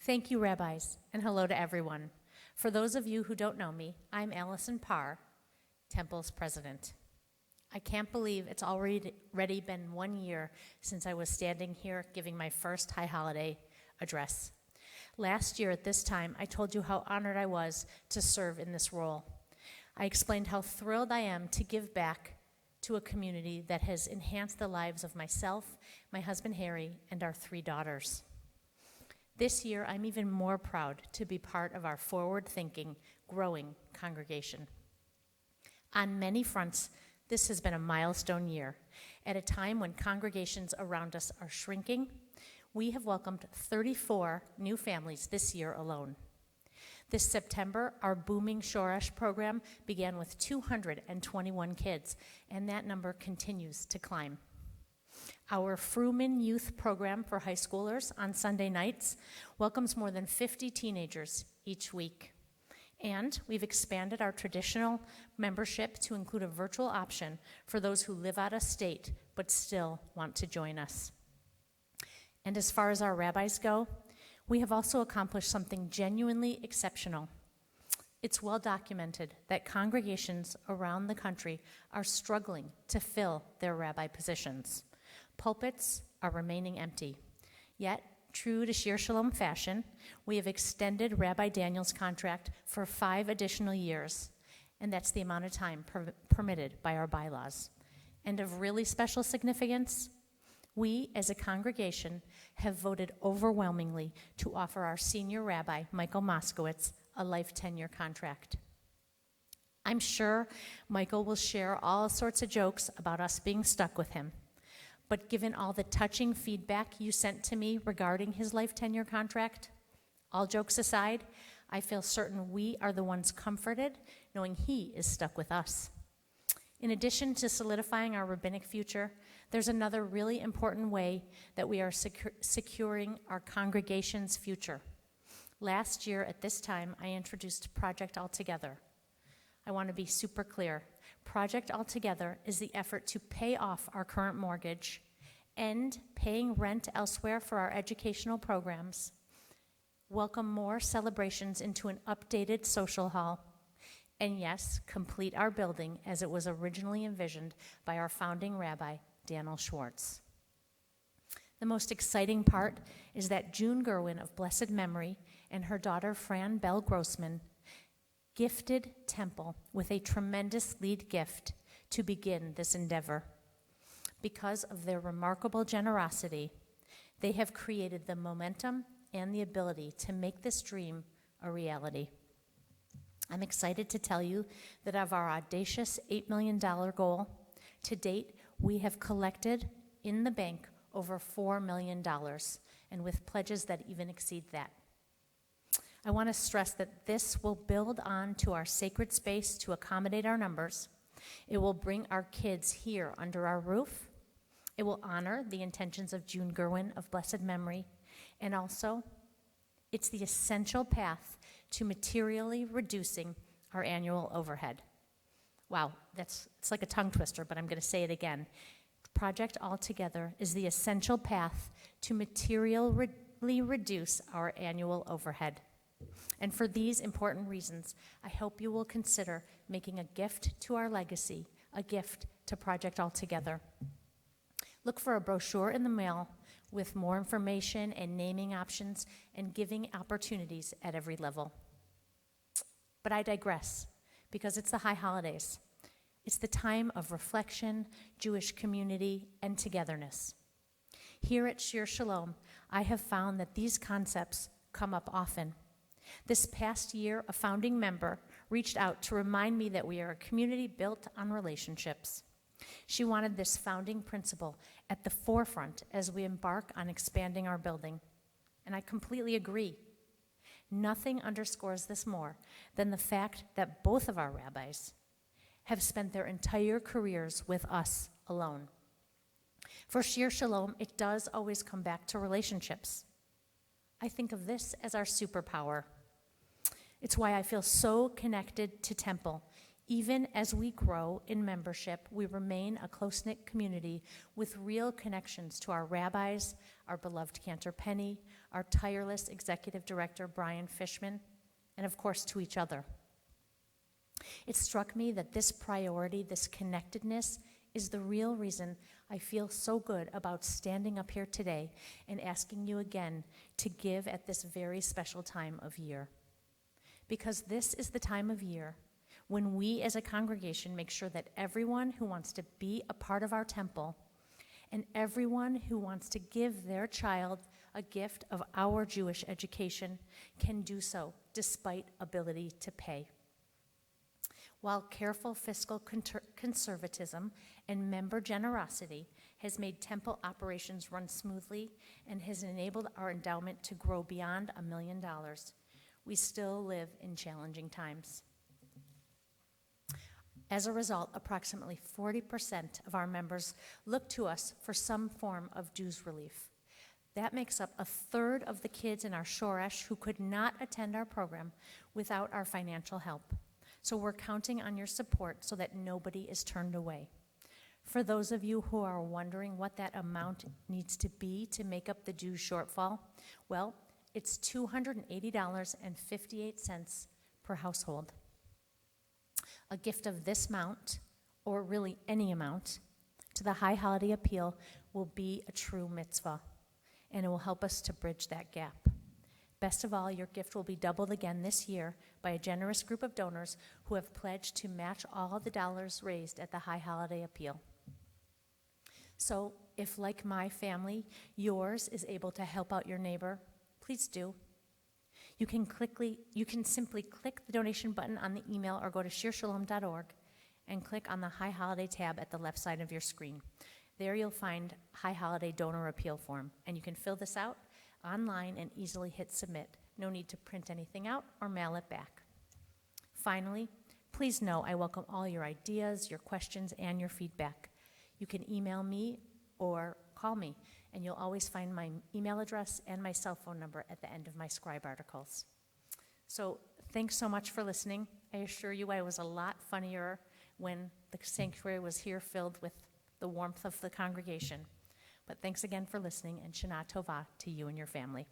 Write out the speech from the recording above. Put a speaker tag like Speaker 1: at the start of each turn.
Speaker 1: Thank you, rabbis, and hello to everyone. For those of you who don't know me, I'm Allison Parr, Temple's president. I can't believe it's already been 1 year since I was standing here giving my first high holiday address. Last year at this time, I told you how honored I was to serve in this role. I explained how thrilled I am to give back to a community that has enhanced the lives of myself, my husband Harry, and our 3 daughters. This year, I'm even more proud to be part of our forward-thinking, growing congregation. On many fronts, this has been a milestone year. At a time when congregations around us are shrinking, we have welcomed 34 new families this year alone. This September, our booming Shoresh program began with 221 kids, and that number continues to climb. Our Fruman Youth Program for high schoolers on Sunday nights welcomes more than 50 teenagers each week. And we've expanded our traditional membership to include a virtual option for those who live out of state but still want to join us. And as far as our rabbis go, we have also accomplished something genuinely exceptional. It's well documented that congregations around the country are struggling to fill their rabbi positions. Pulpits are remaining empty. Yet, true to Shir Shalom fashion, we have extended Rabbi Daniel's contract for 5 additional years, and that's the amount of time permitted by our bylaws. And of really special significance, we as a congregation have voted overwhelmingly to offer our senior rabbi, Michael Moskowitz, a life tenure contract. I'm sure Michael will share all sorts of jokes about us being stuck with him. But given all the touching feedback you sent to me regarding his life tenure contract, all jokes aside, I feel certain we are the ones comforted knowing he is stuck with us. In addition to solidifying our rabbinic future, there's another really important way that we are securing our congregation's future. Last year at this time, I introduced Project Altogether. I want to be super clear. Project Altogether is the effort to pay off our current mortgage, end paying rent elsewhere for our educational programs, welcome more celebrations into an updated social hall, and yes, complete our building as it was originally envisioned by our founding rabbi, Daniel Schwartz. The most exciting part is that June Gerwin of blessed memory and her daughter Fran Bell Grossman gifted Temple with a tremendous lead gift to begin this endeavor. Because of their remarkable generosity, they have created the momentum and the ability to make this dream a reality. I'm excited to tell you that of our audacious $8 million goal, to date, we have collected in the bank over $4 million, and with pledges that even exceed that. I want to stress that this will build on to our sacred space to accommodate our numbers. It will bring our kids here under our roof. It will honor the intentions of June Gerwin of blessed memory. And also, it's the essential path to materially reducing our annual overhead. Wow, it's like a tongue twister, but I'm going to say it again. Project Altogether is the essential path to materially reduce our annual overhead. And for these important reasons, I hope you will consider making a gift to our legacy, a gift to Project Altogether. Look for a brochure in the mail with more information and naming options and giving opportunities at every level. But I digress, because it's the high holidays. It's the time of reflection, Jewish community, and togetherness. Here at Shir Shalom, I have found that these concepts come up often. This past year, a founding member reached out to remind me that we are a community built on relationships. She wanted this founding principle at the forefront as we embark on expanding our building. And I completely agree. Nothing underscores this more than the fact that both of our rabbis have spent their entire careers with us alone. For Shir Shalom, it does always come back to relationships. I think of this as our superpower. It's why I feel so connected to Temple. Even as we grow in membership, we remain a close-knit community with real connections to our rabbis, our beloved Cantor Penny, our tireless executive director, Brian Fishman, and of course to each other. It struck me that this priority, this connectedness, is the real reason I feel so good about standing up here today and asking you again to give at this very special time of year. Because this is the time of year when we as a congregation make sure that everyone who wants to be a part of our temple and everyone who wants to give their child a gift of our Jewish education can do so despite ability to pay. While careful fiscal conservatism and member generosity has made temple operations run smoothly and has enabled our endowment to grow beyond $1 million, we still live in challenging times. As a result, approximately 40% of our members look to us for some form of dues relief. That makes up a third of the kids in our Shoresh who could not attend our program without our financial help. So we're counting on your support so that nobody is turned away. For those of you who are wondering what that amount needs to be to make up the dues shortfall, well, it's $280.58 per household. A gift of this amount, or really any amount, to the High Holiday Appeal will be a true mitzvah, and it will help us to bridge that gap. Best of all, your gift will be doubled again this year by a generous group of donors who have pledged to match all the dollars raised at the High Holiday Appeal. So if, like my family, yours is able to help out your neighbor, please do. You can simply click the donation button on the email or go to shirshalom.org and click on the High Holiday tab at the left side of your screen. There you'll find High Holiday Donor Appeal Form, and you can fill this out online and easily hit submit. No need to print anything out or mail it back. Finally, please know I welcome all your ideas, your questions, and your feedback. You can email me or call me, and you'll always find my email address and my cell phone number at the end of my scribe articles. So thanks so much for listening. I assure you I was a lot funnier when the sanctuary was here filled with the warmth of the congregation. But thanks again for listening, and Shana Tova to you and your family.